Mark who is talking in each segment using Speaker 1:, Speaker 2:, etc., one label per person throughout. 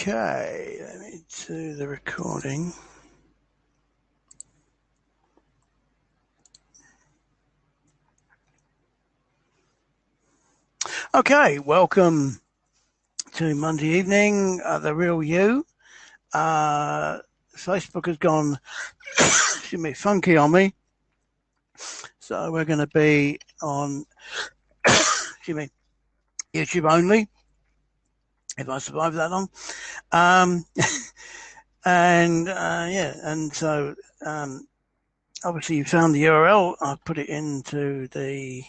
Speaker 1: Okay, let me do the recording. Okay, welcome to Monday evening, The Real You. Facebook has gone, excuse me, funky on me. So we're going to be on, excuse me, YouTube only, if I survive that long. And so obviously you found the URL. I've put it into the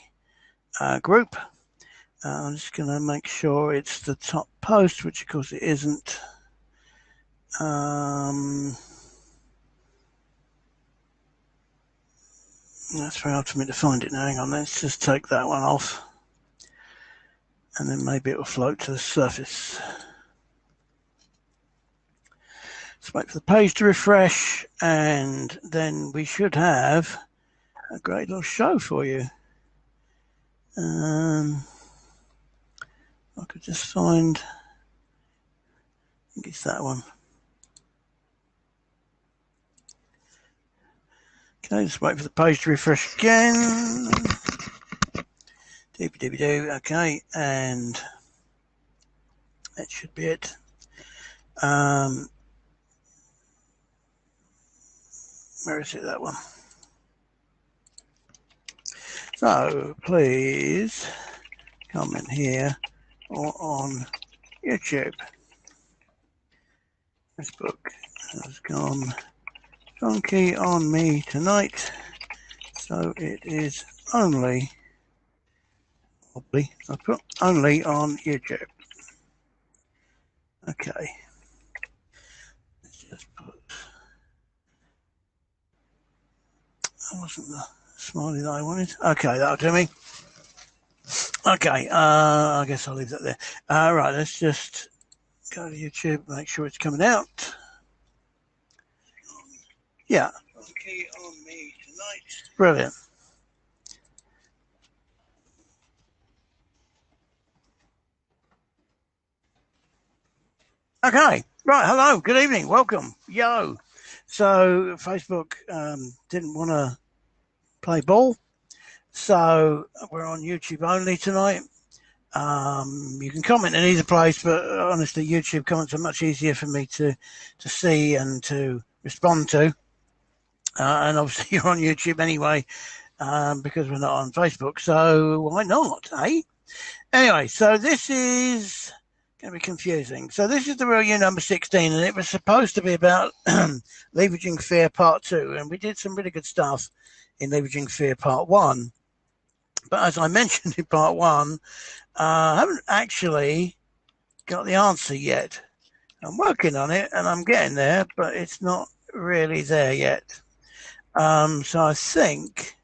Speaker 1: group. I'm just going to make sure it's the top post, which of course it isn't. That's very hard for me to find it now. Hang on, let's just take that one off. And then maybe it will float to the surface. Let's wait for the page to refresh, and then we should have a great little show for you. I could just find, I think it's that one. Okay, just wait for the page to refresh again. Doobie-doobie-doo. Okay, and that should be it. Where is it, that one? So please comment here or on YouTube. Facebook has gone funky on me tonight, so it is only, I put only on YouTube. Okay. Let's just put, that wasn't the smiley that I wanted. Okay, that'll do me. Okay, I guess I'll leave that there. Right, let's just go to YouTube, make sure it's coming out. Yeah. Okay, on me tonight. Brilliant. Okay, right, hello, good evening, welcome, yo. So Facebook didn't want to play ball, so we're on YouTube only tonight. You can comment in either place, but honestly, YouTube comments are much easier for me to see and to respond to. And obviously, you're on YouTube anyway, because we're not on Facebook, so why not, eh? Anyway, so this is going to be confusing. So this is the Real You number 16, and it was supposed to be about Leveraging Fear Part 2, and we did some really good stuff in Leveraging Fear Part 1. But as I mentioned in Part 1, I haven't actually got the answer yet. I'm working on it, and I'm getting there, but it's not really there yet. So I think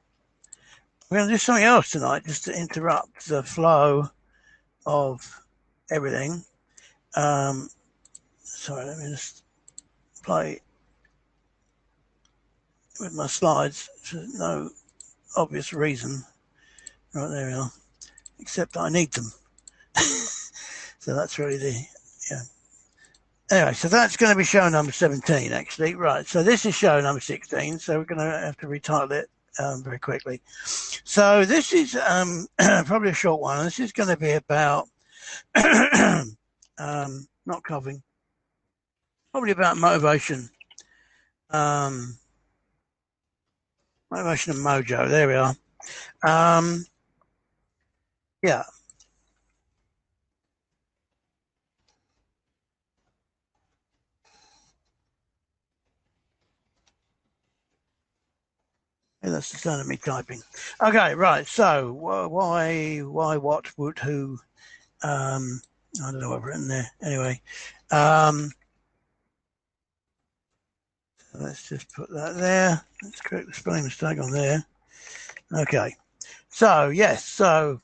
Speaker 1: we're going to do something else tonight just to interrupt the flow of everything. Sorry, let me just play with my slides for no obvious reason. Right, there we are. Except I need them. So that's really the, yeah. Anyway, so that's going to be show number 17, actually. Right, so this is show number 16, so we're going to have to retitle it very quickly. So this is probably a short one. This is going to be about, not coughing, probably about motivation. Motivation and mojo, there we are. Yeah. That's the sound of me typing. Okay, right. So why, what, would, who? I don't know what I've written there. Anyway, so let's just put that there. Let's correct the spelling mistake on there. Okay. So yes. So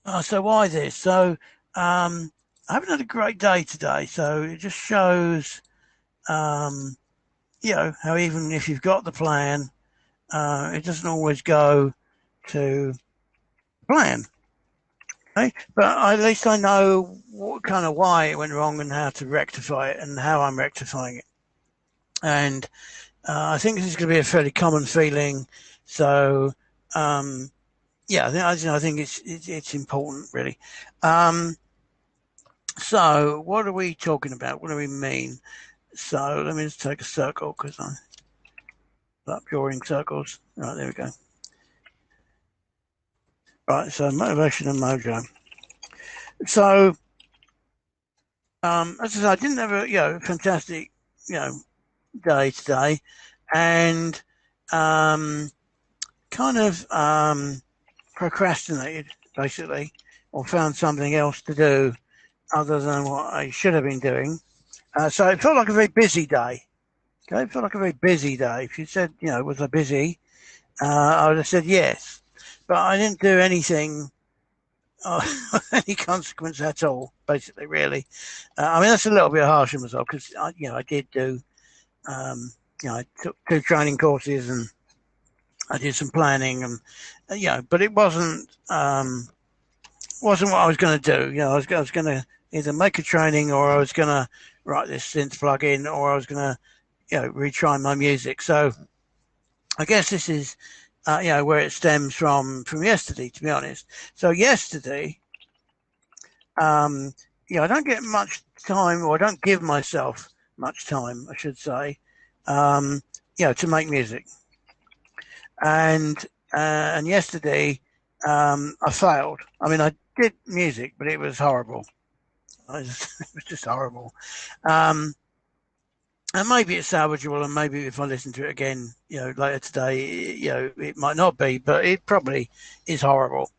Speaker 1: why this? So I haven't had a great day today. So it just shows, you know, how even if you've got the plan, it doesn't always go to plan. Okay? But at least I know what kind of why it went wrong and how to rectify it and how I'm rectifying it. And I think this is going to be a fairly common feeling. So, um, yeah, I think it's important, really. Um, so, what are we talking about? What do we mean? So, let me just take a circle because I'm up drawing circles. Right, there we go. Right, so motivation and mojo. So, as I said, I didn't have a fantastic you know day today, and um, kind of procrastinated basically, or found something else to do other than what I should have been doing. So it felt like a very busy day. Okay, it felt like a very busy day. If you said, was I busy? I would have said yes, but I didn't do anything of any consequence at all. Basically, really. I mean, that's a little bit harsh on myself because I did do. I took 2 training courses and I did some planning and but it wasn't what I was going to do. I was going to either make a training or I was going to write this synth plugin or I was going to retry my music. So I guess this is where it stems from yesterday, to be honest. So yesterday, I don't get much time, or I don't give myself much time, I should say, to make music. And yesterday, I failed. I mean, I did music, but it was horrible. It was just horrible. Um, and maybe it's salvageable, and maybe if I listen to it again, later today, it might not be, but it probably is horrible.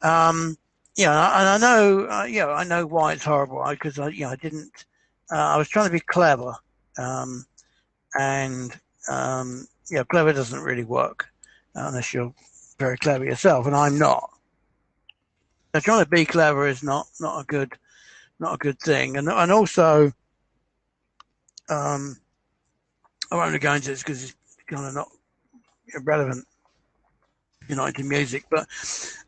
Speaker 1: Um, and I know, I know why it's horrible because I didn't. I was trying to be clever, um, and clever doesn't really work unless you're very clever yourself, and I'm not. So trying to be clever is not a good thing, and also um, I won't go into this because it's kind of not relevant, into music. But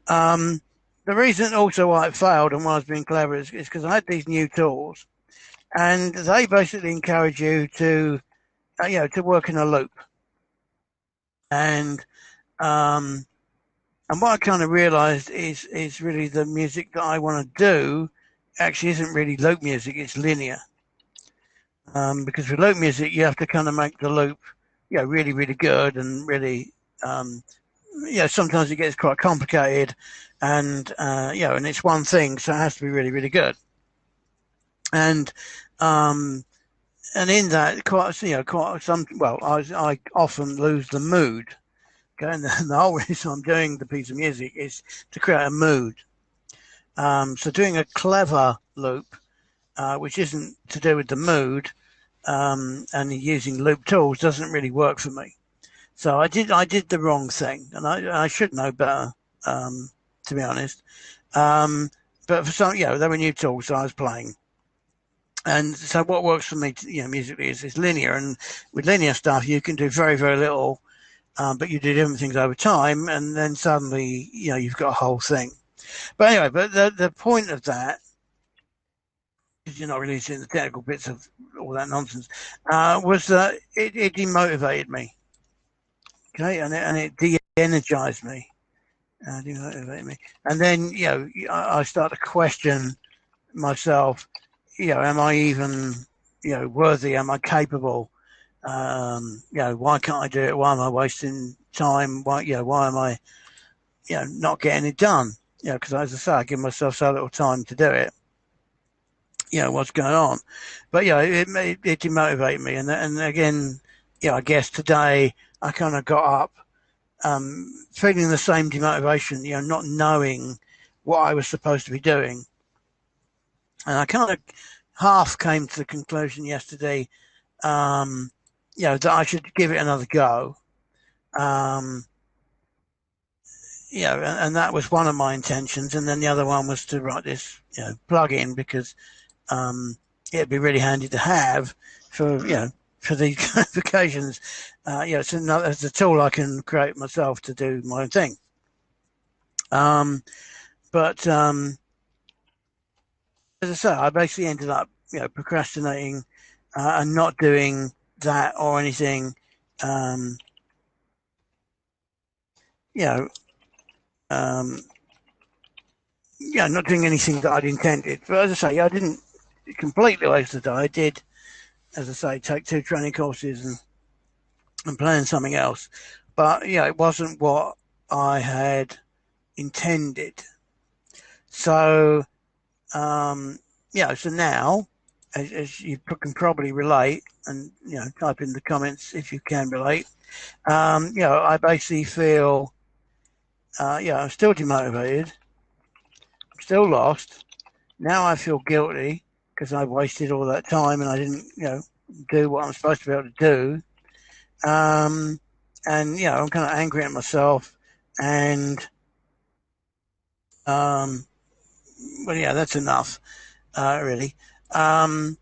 Speaker 1: the reason also why it failed and why I was being clever is because I had these new tools, and they basically encourage you to to work in a loop, and um, and what I kind of realised is really the music that I want to do actually isn't really loop music; it's linear. Because with loop music, you have to kind of make the loop, really, really good and really, sometimes it gets quite complicated, and and it's one thing, so it has to be really, really good. And um, and in that, quite some. Well, I often lose the mood. Okay, and the whole reason I'm doing the piece of music is to create a mood. So doing a clever loop, which isn't to do with the mood, and using loop tools doesn't really work for me. So I did the wrong thing, and I should know better, to be honest. Um, but for some, there were new tools, so I was playing. And so what works for me, musically is linear. And with linear stuff, you can do very, very little, but you do different things over time, and then suddenly, you've got a whole thing. But anyway, but the point of that, because you're not really seeing the technical bits of all that nonsense, was that it demotivated me. Okay, and it de-energized me, demotivated me, and then I start to question myself. Am I even worthy? Am I capable? Why can't I do it? Why am I wasting time? Why am I not getting it done? Because as I say, I give myself so little time to do it. What's going on? But it demotivated me, and again, I guess today I kind of got up, feeling the same demotivation, not knowing what I was supposed to be doing, and I kind of half came to the conclusion yesterday, that I should give it another go. Um, and that was one of my intentions, and then the other one was to write this, plug-in because it'd be really handy to have for for these kind of occasions. It's a tool I can create myself to do my own thing. But as I say, I basically ended up, procrastinating and not doing that or anything. Um, you know, um, not doing anything that I'd intended. But as I say, I didn't completely waste the day. I did, as I say, take 2 training courses and plan something else. But it wasn't what I had intended. So so now, as you can probably relate, and type in the comments if you can relate. I basically feel, I'm still demotivated, I'm still lost. Now I feel guilty because I wasted all that time and I didn't, do what I'm supposed to be able to do. And I'm kind of angry at myself, and um, well, yeah, that's enough, really. Um,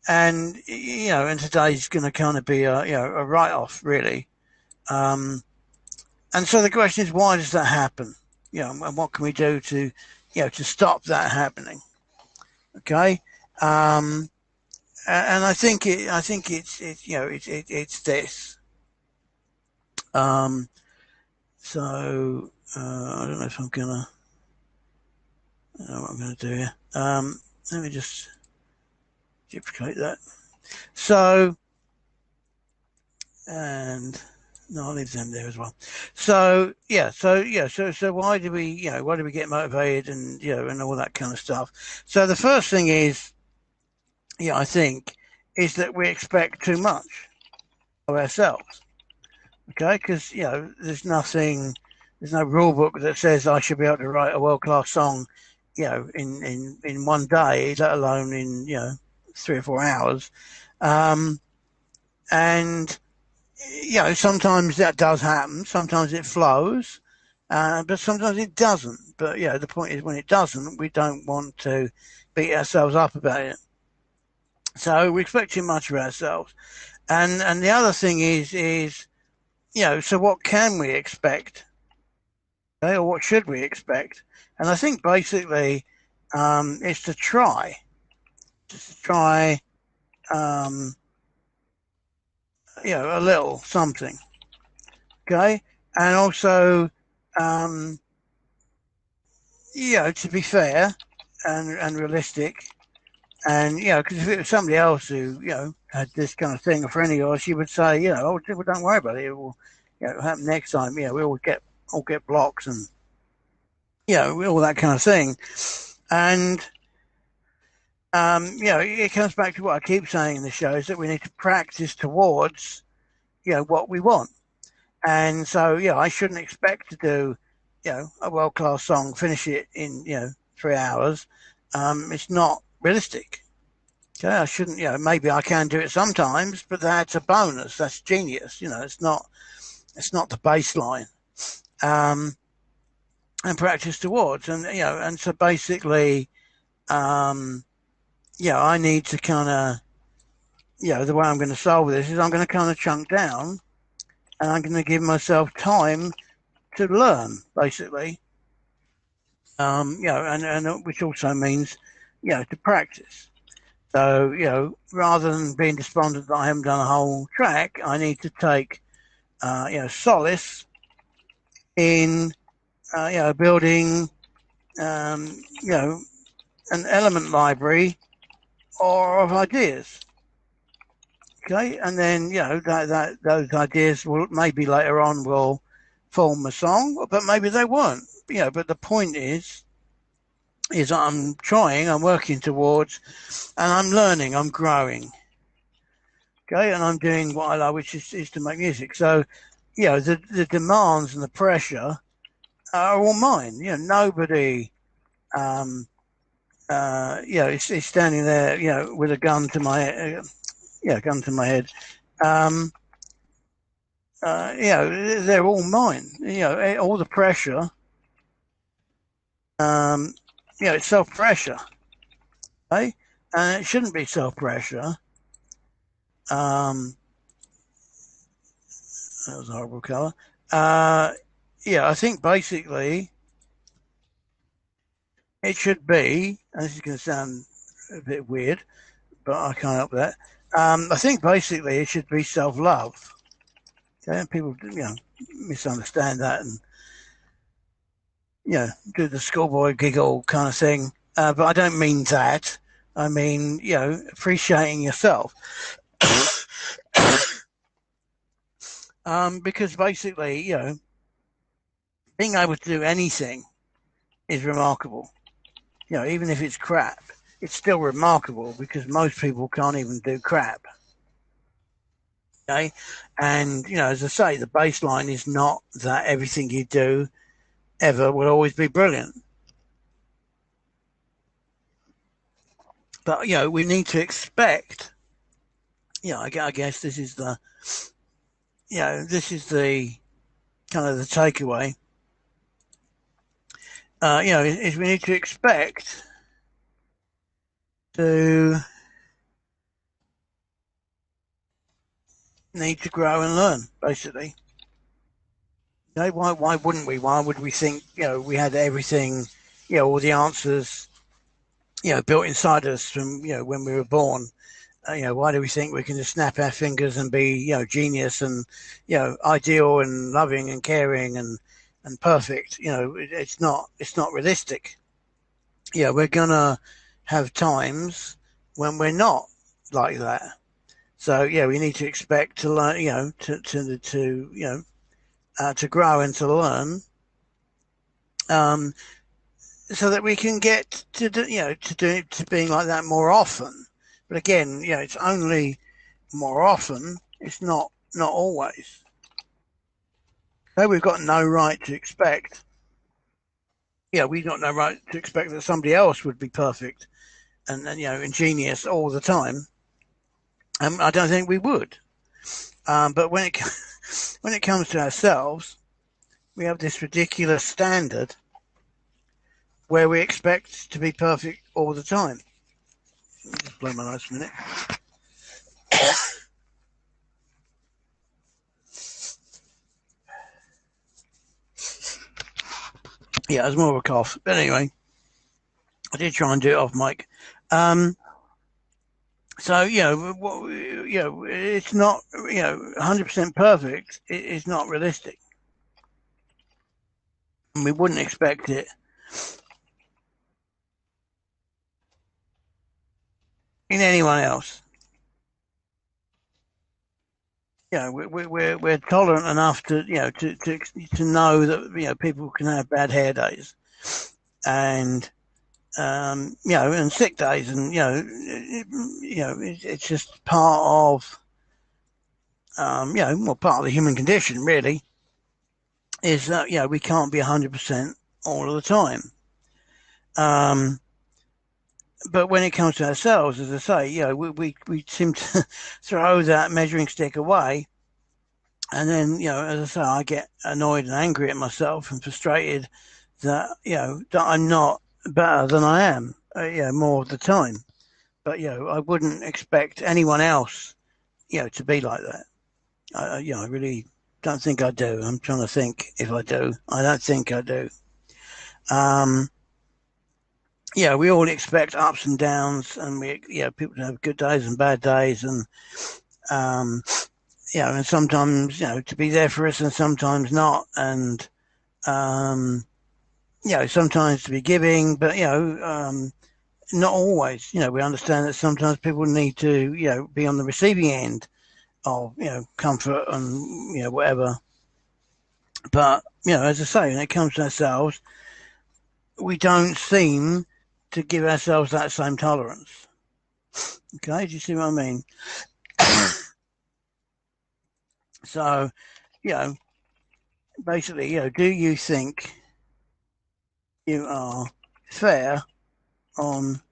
Speaker 1: and today's going to kind of be a write off, really. Um, and so the question is, why does that happen? And what can we do to stop that happening? Okay. Um, and I think it's this. Um, so I don't know if I'm gonna. I don't know what I'm gonna do here. Let me just duplicate that. So, and no, I'll leave them there as well. So why do we get motivated and and all that kind of stuff? So the first thing is, I think, is that we expect too much of ourselves. Okay, because there's no rule book that says I should be able to write a world class song, in one day, let alone in 3 or 4 hours. Um, and sometimes that does happen. Sometimes it flows, but sometimes it doesn't. But the point is, when it doesn't, we don't want to beat ourselves up about it. So we expect too much of ourselves. And the other thing is so what can we expect? Okay, or what should we expect? And I think basically, it's to try, just to try, um, a little something. Okay, and also, um, to be fair and realistic, and because if it was somebody else who had this kind of thing, a friend of yours, you would say, oh, well, don't worry about it. It will, happen next time. We all get blocks and all that kind of thing. And it comes back to what I keep saying in the show, is that we need to practice towards what we want. And so I shouldn't expect to do a world class song, finish it in 3 hours. It's not realistic. Okay, I shouldn't. Maybe I can do it sometimes, but that's a bonus. That's genius. It's not. It's not the baseline. Um, and practice towards, and so basically, um, I need to kind of, the way I'm going to solve this is I'm going to kind of chunk down, and I'm going to give myself time to learn, basically. And which also means, to practice. So, rather than being despondent that I haven't done a whole track, I need to take, solace in, building, an element library or of ideas. Okay, and then that those ideas will maybe later on will form a song, but maybe they won't. But the point is I'm trying, I'm working towards, and I'm learning, I'm growing. Okay, and I'm doing what I love, which is to make music. So, the demands and the pressure are all mine. Nobody, is standing there, with a gun to my, gun to my head. Um, they're all mine. All the pressure. Um, it's self pressure, okay? And it shouldn't be self pressure. Um, that was a horrible color. I think basically it should be, and this is going to sound a bit weird, but I can't help that. I think basically it should be self-love. Okay, and people, misunderstand that and do the schoolboy giggle kind of thing. But I don't mean that. I mean, appreciating yourself. Because basically, being able to do anything is remarkable. Even if it's crap, it's still remarkable because most people can't even do crap. Okay. And, as I say, the baseline is not that everything you do ever will always be brilliant. But, we need to expect, I guess this is the kind of the takeaway. Is we need to expect to need to grow and learn, basically. Why wouldn't we? Why would we think, we had everything, all the answers, built inside us from, when we were born? Why do we think we can just snap our fingers and be, genius and, ideal and loving and caring and perfect? It's not realistic. We're gonna have times when we're not like that. So we need to expect to learn, to grow and to learn, so that we can get to being like that more often. But again, it's only more often. It's not always. So we've got no right to expect. We've got no right to expect that somebody else would be perfect and ingenious all the time. I don't think we would. But when it comes to ourselves, we have this ridiculous standard where we expect to be perfect all the time. Let me just blow my nose for a minute. Yeah, it was more of a cough. But anyway, I did try and do it off mic. So, it's not, 100% perfect. It's not realistic. And we wouldn't expect it in anyone else. We're tolerant enough to know that people can have bad hair days, and and sick days, and it's just part of part of the human condition, really, is that we can't be 100% all of the time. But when it comes to ourselves, as I say, we seem to throw that measuring stick away. And then, as I say, I get annoyed and angry at myself and frustrated that, that I'm not better than I am, more of the time. But, I wouldn't expect anyone else, to be like that. I really don't think I do. I'm trying to think if I do. I don't think I do. We all expect ups and downs, and people to have good days and bad days, and and sometimes to be there for us, and sometimes not, and sometimes to be giving, but not always. We understand that sometimes people need to be on the receiving end of comfort and whatever. But as I say, when it comes to ourselves, we don't seem to give ourselves that same tolerance. Okay, do you see what I mean? So, basically, do you think you are fair on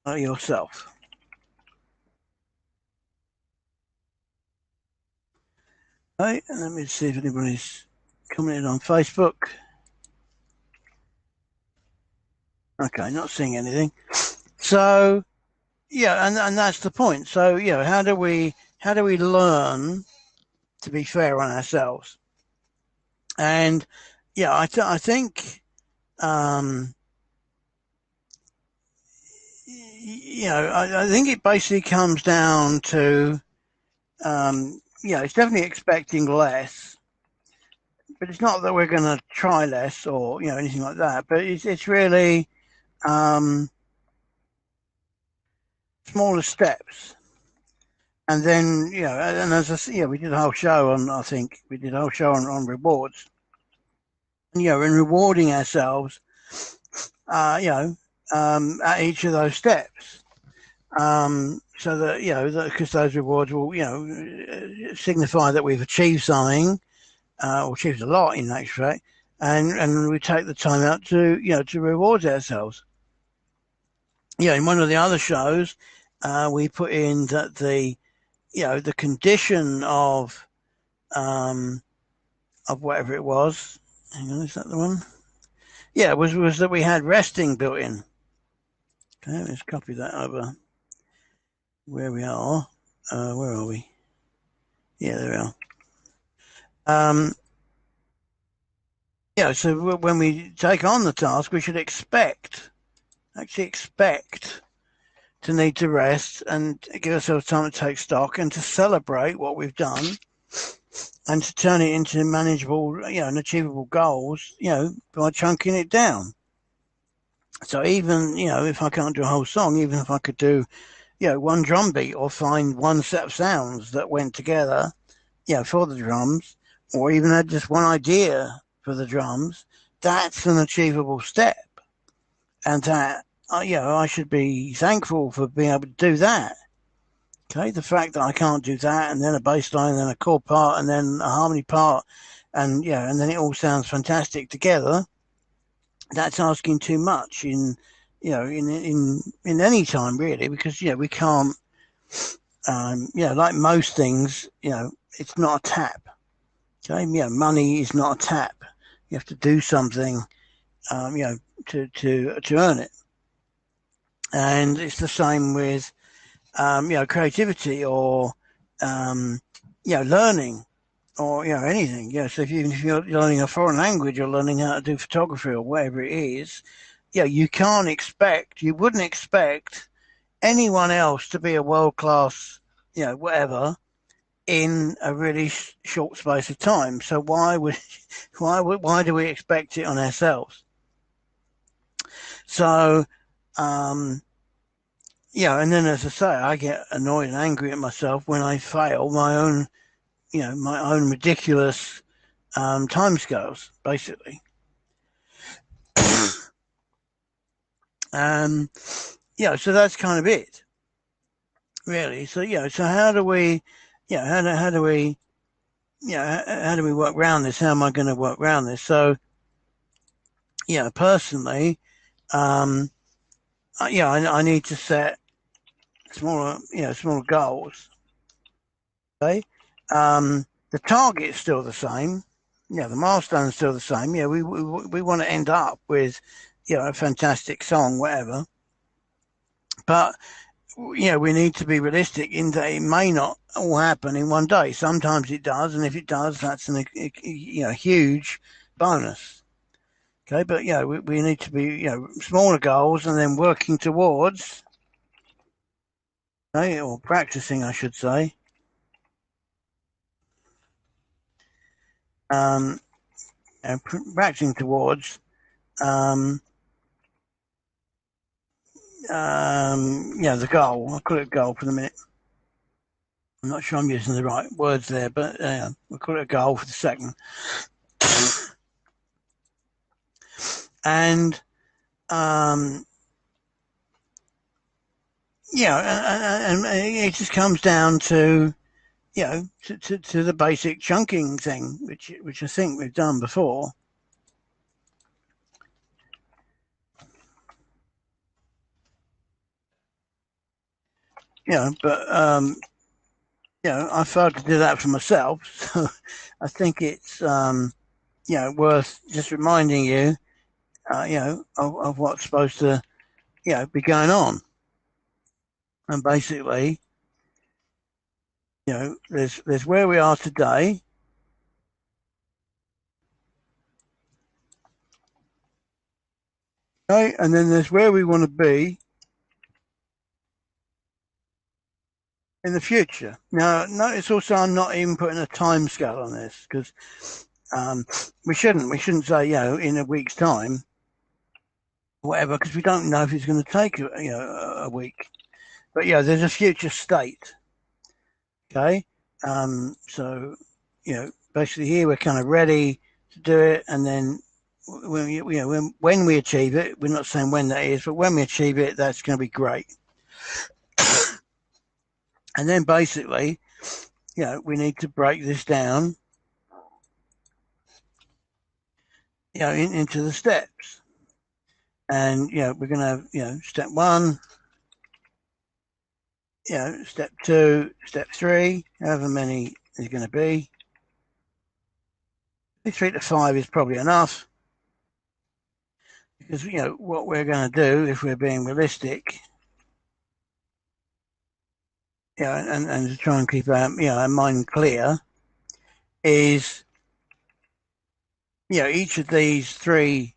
Speaker 1: yourself? Okay, let me see if anybody's commented on Facebook. Okay, not seeing anything. So, and that's the point. So, how do we learn to be fair on ourselves? And I think I think it basically comes down to, it's definitely expecting less, but it's not that we're going to try less or, anything like that, but it's really, um, smaller steps. And then, and as I said, we did a whole show on, I think we did a whole show on rewards. And, in rewarding ourselves, at each of those steps. So that, because those rewards will, signify that we've achieved something, or achieved a lot in actual fact, and we take the time out to, to reward ourselves. In one of the other shows, we put in that the condition of whatever it was. Hang on, is that the one? Yeah, it was that we had resting built in. Okay, let's copy that over where we are. Where are we? Yeah, there we are. So when we take on the task, we should actually expect to need to rest and give ourselves time to take stock and to celebrate what we've done and to turn it into manageable, and achievable goals, by chunking it down. So even, if I can't do a whole song, even if I could do, one drum beat or find one set of sounds that went together, for the drums, or even had just one idea for the drums, that's an achievable step. And that, I should be thankful for being able to do that. Okay, the fact that I can't do that, and then a bass line, and then a chord part, and then a harmony part, and and then it all sounds fantastic together. That's asking too much in, in any time really, because we can't, like most things, it's not a tap. Okay, money is not a tap. You have to do something, to earn it, and it's the same with, creativity or, learning or, anything. So even if you're learning a foreign language or learning how to do photography or whatever it is, you wouldn't expect anyone else to be a world class, whatever, in a really short space of time. So why do we expect it on ourselves? So, and then as I say, I get annoyed and angry at myself when I fail my own, my own ridiculous timescales, basically. So that's kind of it, really. So so how do we, how do we, how do we work around this? How am I going to work around this? So, personally, I need to set smaller goals. Okay, the target's still the same. The milestone's still the same. We want to end up with, a fantastic song, whatever. But we need to be realistic in that it may not all happen in one day. Sometimes it does, and if it does, that's a huge bonus. Okay, but we need to be smaller goals and then working towards, okay, or practicing, I should say. Practicing towards the goal. I'll call it a goal for the minute. I'm not sure I'm using the right words there, but we'll call it a goal for the second. And and it just comes down to, to the basic chunking thing, which I think we've done before. But I failed to do that for myself, so I think it's worth just reminding you, of what's supposed to, be going on. And basically, there's where we are today. Okay, and then there's where we want to be in the future. Now, notice also I'm not even putting a time scale on this because um, we shouldn't say, in a week's time, whatever, because we don't know if it's going to take, a week. But yeah, there's a future state. Okay. So, basically here we're kind of ready to do it. And then when we achieve it, we're not saying when that is, but when we achieve it, that's going to be great. And then basically, we need to break this down, into the steps. And, we're going to have, step one, step two, step three, however many is going to be. 3 to 5 is probably enough because, what we're going to do if we're being realistic, and to try and keep our mind clear is, each of these 3,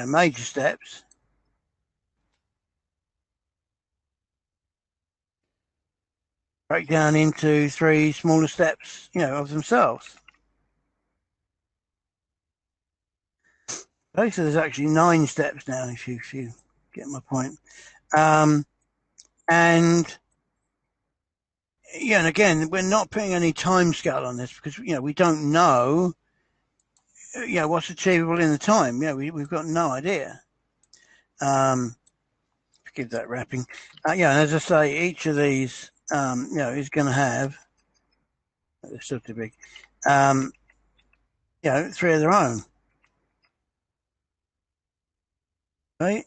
Speaker 1: major steps break down into 3 smaller steps, of themselves. Okay, so there's actually 9 steps now, if you get my point. And and again, we're not putting any time scale on this because we don't know, what's achievable in the time. We've got no idea. Forgive that wrapping. And as I say, each of these, is going to have. They're still too big. 3 of their own. Right?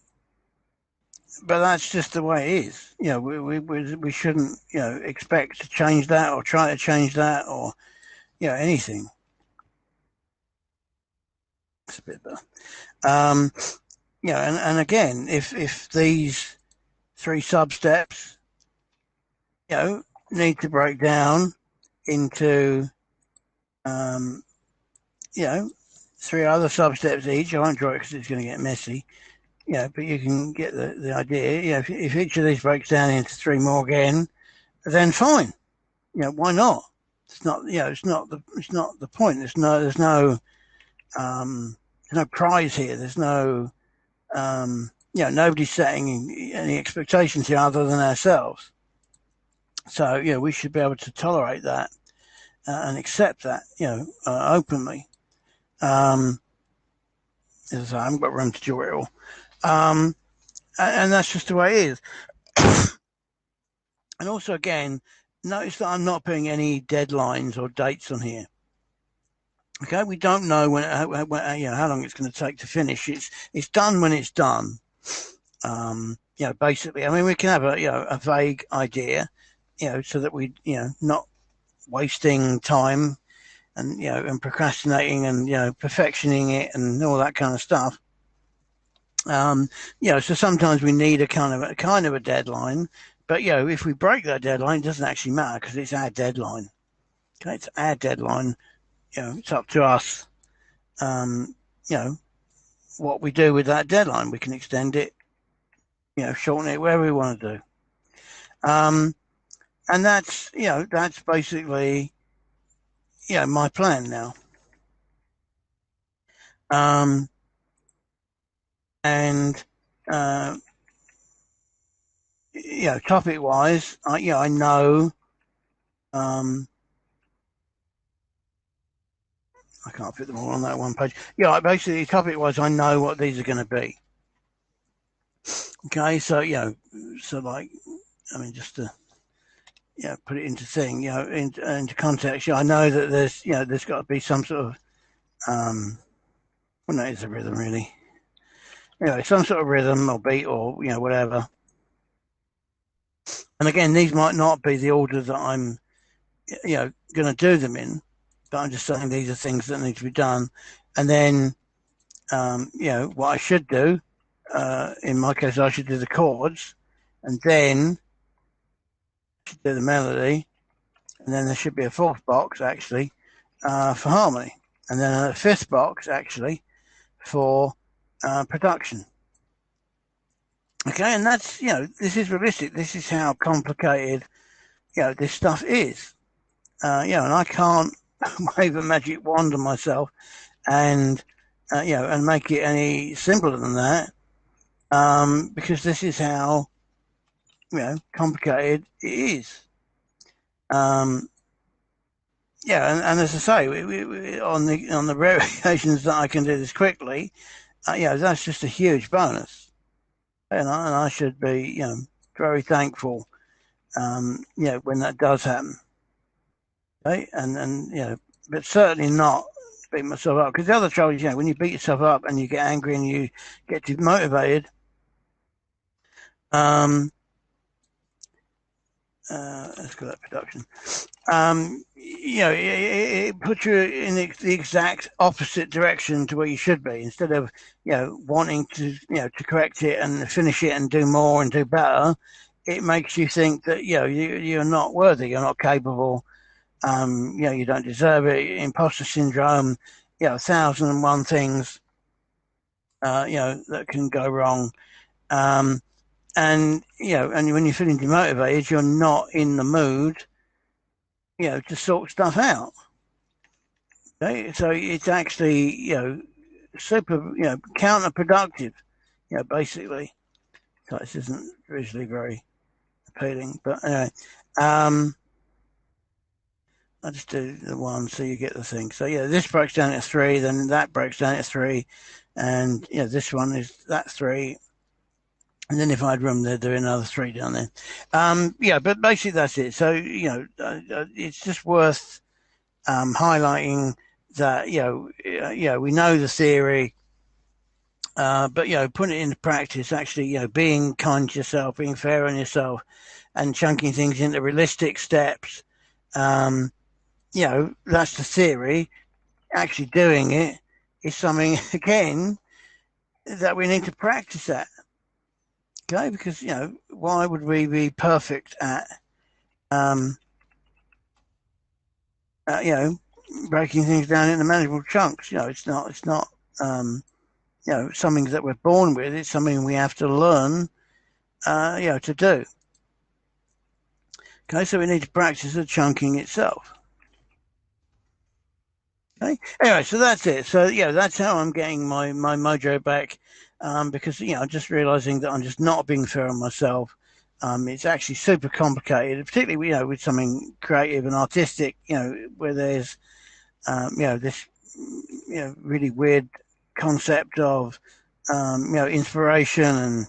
Speaker 1: But that's just the way it is. We shouldn't, expect to change that or try to change that or, anything. It's a bit better. And again, if these 3 sub steps, need to break down into, 3 other sub steps each. I won't draw it because it's going to get messy. But you can get the idea. If each of these breaks down into 3 more again, then fine. Why not? It's not. It's not the point. There's no prize here. There's no. Nobody's setting any expectations here other than ourselves. So we should be able to tolerate that and accept that. Openly. As I say, I haven't got room to do it all. And that's just the way it is. And also, again, notice that I'm not putting any deadlines or dates on here. Okay, we don't know how long it's going to take to finish. It's done when it's done. Basically, I mean, we can have a vague idea, so that we not wasting time and and procrastinating and perfectioning it and all that kind of stuff. So sometimes we need a kind of a deadline, but if we break that deadline, it doesn't actually matter because it's our deadline. Okay, it's our deadline. It's up to us. What we do with that deadline, we can extend it, shorten it, whatever we want to do. And that's basically my plan now. And topic wise, I know. I can't fit them all on that one page. Basically, topic wise, I know what these are going to be. Okay, so like, I mean, just to put it into thing, into context. I know that there's got to be some sort of well, no, it's a rhythm really. Some sort of rhythm or beat or whatever. And again, these might not be the order that I'm going to do them in, but I'm just saying these are things that need to be done. And then what I should do, in my case, I should do the chords, and then I should do the melody, and then there should be a 4th box actually for harmony, and then a 5th box actually for production. Okay, and that's, this is realistic. This is how complicated, this stuff is. And I can't wave a magic wand on myself and, and make it any simpler than that, because this is how, complicated it is. And as I say, on the rare occasions that I can do this quickly, that's just a huge bonus, and I should be, very thankful, when that does happen. Okay, and but certainly not beat myself up, because the other trouble is, when you beat yourself up and you get angry and you get demotivated, let's call that production. It puts you in the exact opposite direction to where you should be. Instead of, wanting to, to correct it and finish it and do more and do better, it makes you think that, you're not worthy, you're not capable, you don't deserve it, imposter syndrome, 1,001 things, that can go wrong. And when you're feeling demotivated, you're not in the mood, to sort stuff out. Okay, so it's actually, super, counterproductive, basically. So this isn't visually very appealing, but anyway, I'll just do the one so you get the thing. So this breaks down to 3, then that breaks down to 3, and this one is that 3. And then if I had room, they'd do another 3 down there. But basically that's it. So, it's just worth highlighting that, we know the theory, but, putting it into practice, actually, being kind to yourself, being fair on yourself, and chunking things into realistic steps, that's the theory. Actually doing it is something, again, that we need to practice at. Okay, because why would we be perfect at breaking things down into manageable chunks? It's not something that we're born with. It's something we have to learn to do. Okay, so we need to practice the chunking itself. Okay, anyway, so that's it. So that's how I'm getting my mojo back. Because I'm just realizing that I'm just not being fair on myself. It's actually super complicated, particularly with something creative and artistic. Where there's this really weird concept of inspiration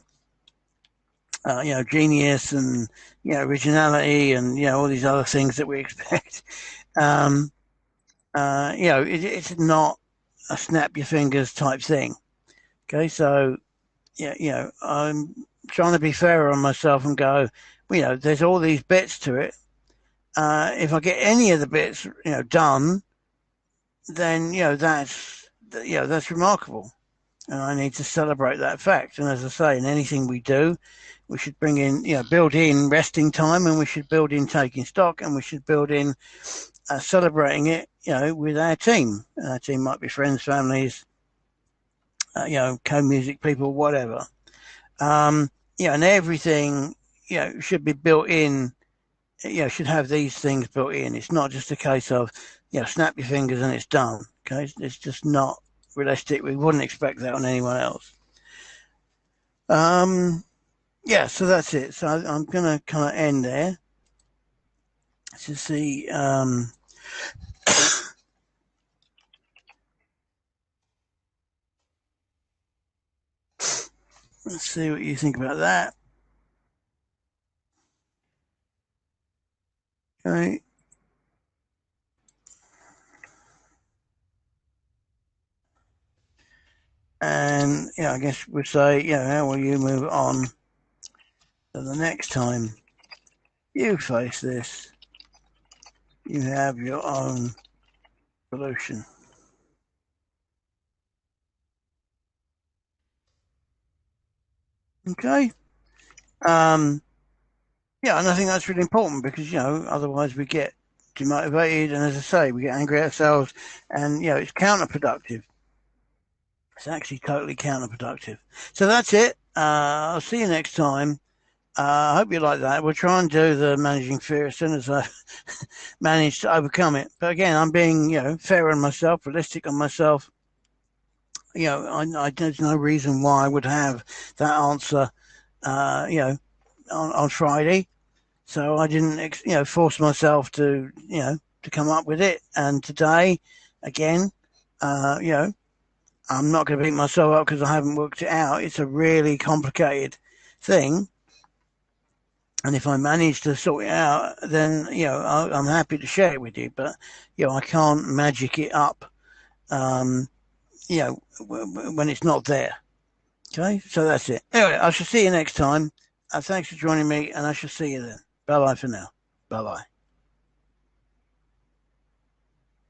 Speaker 1: and genius and originality and all these other things that we expect. It's not a snap your fingers type thing. Okay, so I'm trying to be fairer on myself and go, there's all these bits to it. If I get any of the bits, done, then that's remarkable, and I need to celebrate that fact. And as I say, in anything we do, we should bring in, build in resting time, and we should build in taking stock, and we should build in celebrating it, with our team. Our team might be friends, families, co-music people, whatever. And everything, should be built in, should have these things built in. It's not just a case of, snap your fingers and it's done. Okay. It's just not realistic. We wouldn't expect that on anyone else. So that's it. So I'm going to kind of end there to see, let's see what you think about that. Okay. And I guess we'd say, how will you move on to the next time you face this? You have your own solution. Okay. And I think that's really important because, otherwise we get demotivated, and as I say, we get angry at ourselves, and, it's counterproductive. It's actually totally counterproductive. So that's it. I'll see you next time. I hope you like that. We'll try and do the managing fear as soon as I manage to overcome it. But again, I'm being, fair on myself, realistic on myself. There's no reason why I would have that answer, on Friday. So I didn't, force myself to come up with it. And today, again, I'm not going to beat myself up because I haven't worked it out. It's a really complicated thing. And if I manage to sort it out, then, I'm happy to share it with you. But, I can't magic it up, when it's not there. Okay, so that's it. Anyway, I shall see you next time. Thanks for joining me, and I shall see you then. Bye bye for now. Bye bye.